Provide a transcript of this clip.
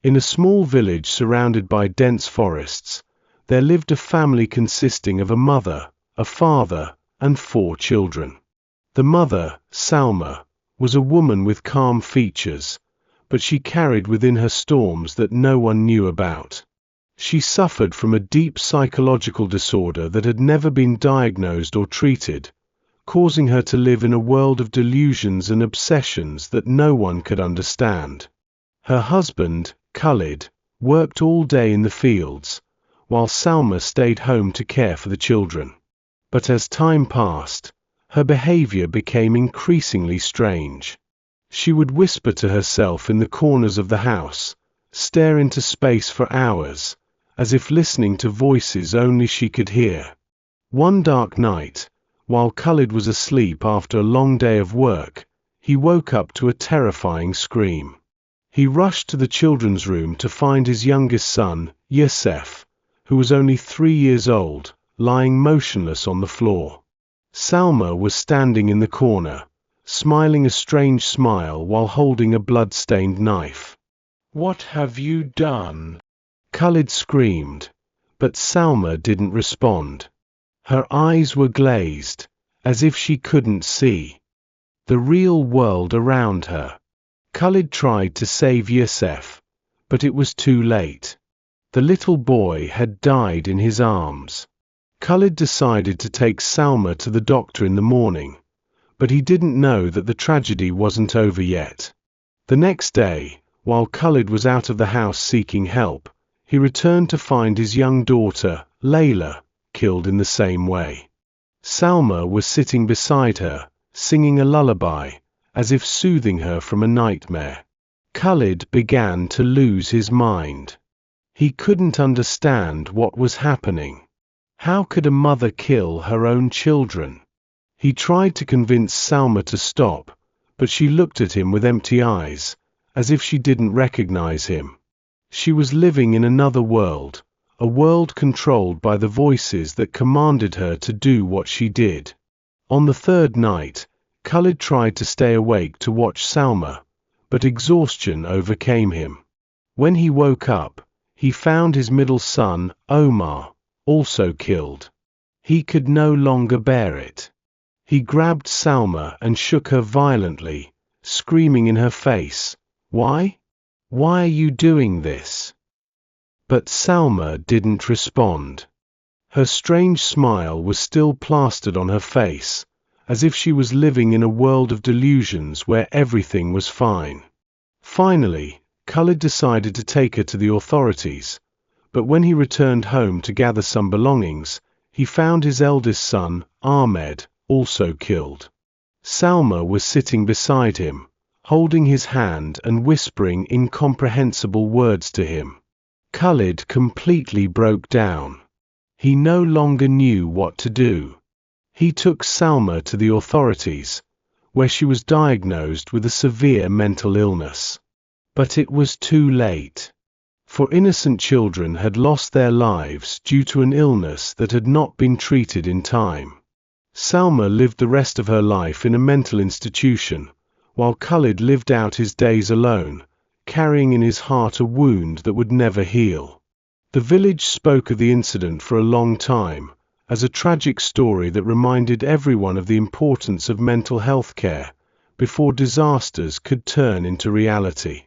In a small village surrounded by dense forests, there lived a family consisting of a mother, a father, and 4 children. The mother, Salma, was a woman with calm features, but she carried within her storms that no one knew about. She suffered from a deep psychological disorder that had never been diagnosed or treated, causing her to live in a world of delusions and obsessions that no one could understand. Her husband, Khalid, worked all day in the fields, while Salma stayed home to care for the children. But as time passed, her behavior became increasingly strange. She would whisper to herself in the corners of the house, stare into space for hours, as if listening to voices only she could hear. One dark night, while Khalid was asleep after a long day of work, he woke up to a terrifying scream. He rushed to the children's room to find his youngest son, Yusef, who was only 3 years old, lying motionless on the floor. Salma was standing in the corner, smiling a strange smile while holding a blood-stained knife. "What have you done?" Khalid screamed, but Salma didn't respond. Her eyes were glazed, as if she couldn't see the real world around her. Khalid tried to save Yusef, but it was too late. The little boy had died in his arms. Khalid decided to take Salma to the doctor in the morning, but he didn't know that the tragedy wasn't over yet. The next day, while Khalid was out of the house seeking help, he returned to find his young daughter, Layla, killed in the same way. Salma was sitting beside her, singing a lullaby, as if soothing her from a nightmare. Khalid began to lose his mind. He couldn't understand what was happening. How could a mother kill her own children? He tried to convince Salma to stop, but she looked at him with empty eyes, as if she didn't recognize him. She was living in another world, a world controlled by the voices that commanded her to do what she did. On the 3rd night, Khalid tried to stay awake to watch Salma, but exhaustion overcame him. When he woke up, he found his middle son, Omar, also killed. He could no longer bear it. He grabbed Salma and shook her violently, screaming in her face, "Why? Why are you doing this?" But Salma didn't respond. Her strange smile was still plastered on her face, as if she was living in a world of delusions where everything was fine. Finally, Khalid decided to take her to the authorities, but when he returned home to gather some belongings, he found his eldest son, Ahmed, also killed. Salma was sitting beside him, holding his hand and whispering incomprehensible words to him. Khalid completely broke down. He no longer knew what to do. He took Salma to the authorities, where she was diagnosed with a severe mental illness. But it was too late. For innocent children had lost their lives due to an illness that had not been treated in time. Salma lived the rest of her life in a mental institution, while Khalid lived out his days alone, carrying in his heart a wound that would never heal. The village spoke of the incident for a long time, as a tragic story that reminded everyone of the importance of mental health care, before disasters could turn into reality.